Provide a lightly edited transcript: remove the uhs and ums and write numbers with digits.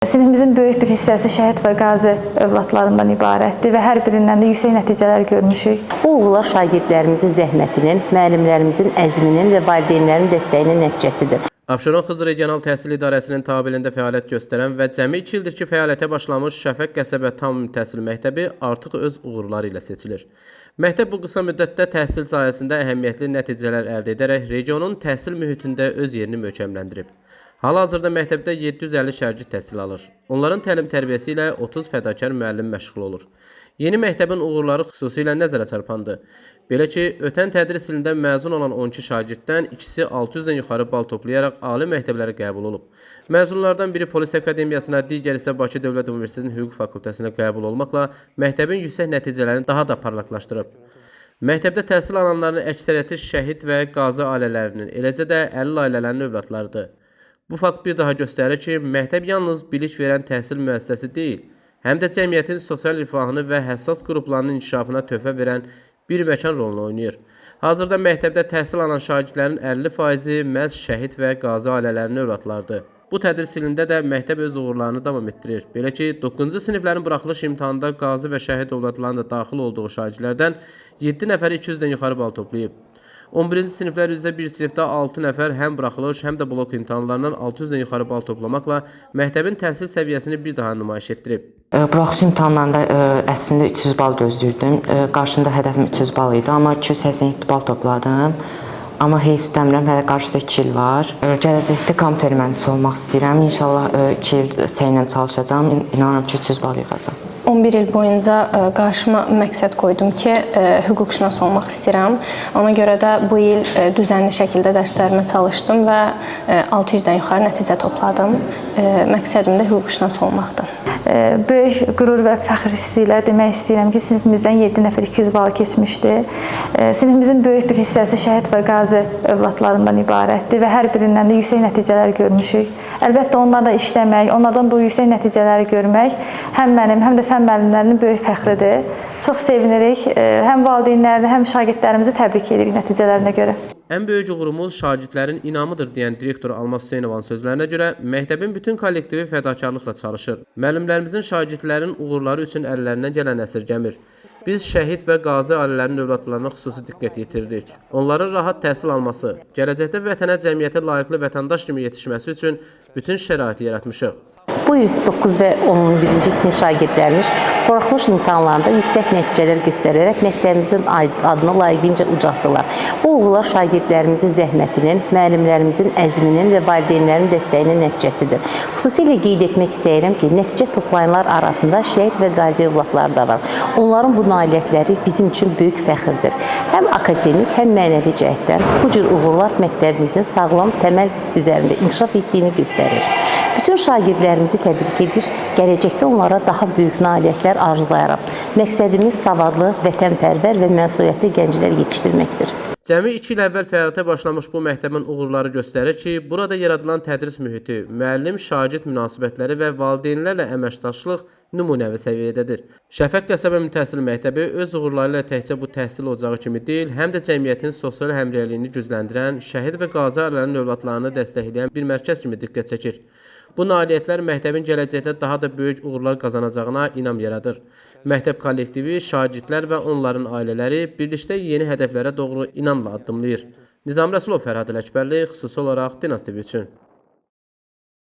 Sinifimizin böyük bir hissəsi şəhid və qazi övladlarından ibarətdir və hər birindən də yüksək nəticələr görmüşük. Bu uğurlar şagirdlərimizin zəhmətinin, müəllimlərimizin əzminin və valideynlərin dəstəyinin nəticəsidir. Abşeron Xızı Regional Təhsil İdarəsinin tabeliyində fəaliyyət göstərən və cəmi 2 ildir ki, fəaliyyətə başlamış Şəfəq qəsəbə tam təhsil məktəbi artıq öz uğurları ilə seçilir. Məktəb bu qısa müddətdə təhsil sayəsində əhəmiyyətli nəticələr əldə edərək regionun təhsil mühitində öz yerini möhkəmləndirib. Hal-hazırda məktəbdə 750 şagird təhsil alır. Onların təlim-tərbiyəsi ilə 30 fədakar müəllim məşğul olur. Yeni məktəbin uğurları xüsusilə nəzərə çarpandı. Belə ki, ötən tədris ilində məzun olan 12 şagirddən ikisi 600-dən yuxarı bal toplayaraq ali məktəblərə qəbul olub. Məzunlardan biri Polis Akademiyasına, digəri isə Bakı Dövlət Universitetinin Hüquq Fakültəsinə qəbul olmaqla məktəbin yüksək nəticələrini daha da parlaqlaşdırıb. Məktəbdə təhsil alanların əksəriyyəti şəhid və qazi ailələrinin, eləcə də əlil ailələrinin övladlarıdır. Bu fakt bir daha göstərir ki, məktəb yalnız bilik verən təhsil müəssisəsi deyil, həm də cəmiyyətin sosial rifahını və həssas qruplarının inkişafına töhfə verən bir məkan rolunu oynayır. Hazırda məktəbdə təhsil alan şagirdlərin 50%-i məhz şəhid və qazi ailələrinin övladlarıdır. Bu tədris ilində də məktəb öz uğurlarını davam etdirir. Belə ki, 9-cu siniflərin buraxılış imtahanında qazi və şəhid övladlarının da daxil olduğu şagirdlərdən 7 nəfər 200-dən yuxarı bal toplayıb. 11-ci siniflər üzrə bir sinifdə 6 nəfər həm buraxılış, həm də blok imtahanlarından 600-dən yuxarı bal toplamaqla məktəbin təhsil səviyyəsini bir daha nümayiş etdirib. Buraxılış imtahanlarında əslində 300 bal gözləyirdim. Qarşımda hədəfim 300 bal idi, amma 287 bal topladım. Amma heç istəmirəm, hələ qarşıda 2 il var. Gələcəkdə kompüter mühəndisi olmaq istəyirəm. İnşallah 2 il səylə çalışacağam. İnanıram ki, 300 bal yığacağam. 11 il boyunca qarşıma məqsəd qoydum ki, hüquqşünas olmaq istəyirəm. Ona görə də bu il düzənli şəkildə dərslərimə çalışdım və 600-dən yuxarı nəticə topladım. Məqsədim də hüquqşünas olmaqdır. Böyük qürur və fəxr hissi ilə demək istəyirəm ki, sinifimizdən 7 nəfər 200 bal keçmişdi. Sinifimizin böyük bir hissəsi şəhid və qazi övladlarından ibarətdir və hər birindən də yüksək nəticələr görmüşük. Əlbəttə onlarla işləmək, onlardan bu yüksək nəticələri görmək həm mənim, həm də fən müəllimlərinin böyük fəxridir. Çox sevinirik. Həm valideynlərini, həm şagirdlərimizi təbrik edirik nəticələrinə görə. Ən böyük uğurumuz şagirdlərin inamıdır deyən direktor Almaz Hüseynovanın sözlərinə görə məktəbin bütün kollektivi fədakarlıqla çalışır. Müəllimlərimizin şagirdlərin uğurları üçün əllərindən gələn əsirgəmir. Biz şəhid və qazi ailələrinin övladlarına xüsusi diqqət yetiririk. Onların rahat təhsil alması, gələcəkdə vətənə, cəmiyyətə layiqli vətəndaş kimi yetişməsi üçün bütün şəraiti yaratmışıq. Bu il 9 və 11-ci sinif şagirdlərimiz buraxılış imtahanlarında yüksək nəticələr göstərərək məktəbimizin adını layiqincə ucaltdılar. Bu uğurlar şagirdlərimizin zəhmətinin, müəllimlərimizin əzminin və valideynlərin dəstəyinin nəticəsidir. Xüsusilə qeyd etmək istəyirəm ki, nəticə toplayanlar arasında şəhid və qazi övladları da var. Onların bu nailiyyətləri bizim üçün böyük fəxirdir. Həm akademik, həm mənəvi cəhətdən bu cür uğurlar məktəbimizin sağlam təməl üzərində inkişaf etdiyini göstərir. Bütün şagirdlərimizi təbrik edir, gələcəkdə onlara daha böyük nailiyyətlər arzulayaraq. Məqsədimiz savadlı, vətənpərvər və məsuliyyətli gənclər yetişdirməkdir. Cəmi 2 il əvvəl fəaliyyətə başlamış bu məktəbin uğurları göstərir ki, burada yaradılan tədris mühiti, müəllim-şagird münasibətləri və valideynlərlə əməkdaşlıq nümunəvi səviyyədədir. Şəfəq qəsəbə təhsil məktəbi öz uğurları ilə təkcə bu təhsil ocağı kimi deyil, həm də cəmiyyətin sosial həmrəyliyini gücləndirən, şəhid və qazi ailələrinin övladlarını dəstəkləyən bir mərkəz kimi diqqət çəkir. Bu nailiyyətlər məktəbin gələcəkdə daha da böyük uğurlar qazanacağına inam yaradır. Məktəb kollektivi, şagirdlər və onların ailələri birlikdə yeni hədəflərə doğru inamla addımlayır. Nizam Rəsulov, Fərhad Ələkbərli, xüsusi olaraq Dinaz TV üçün.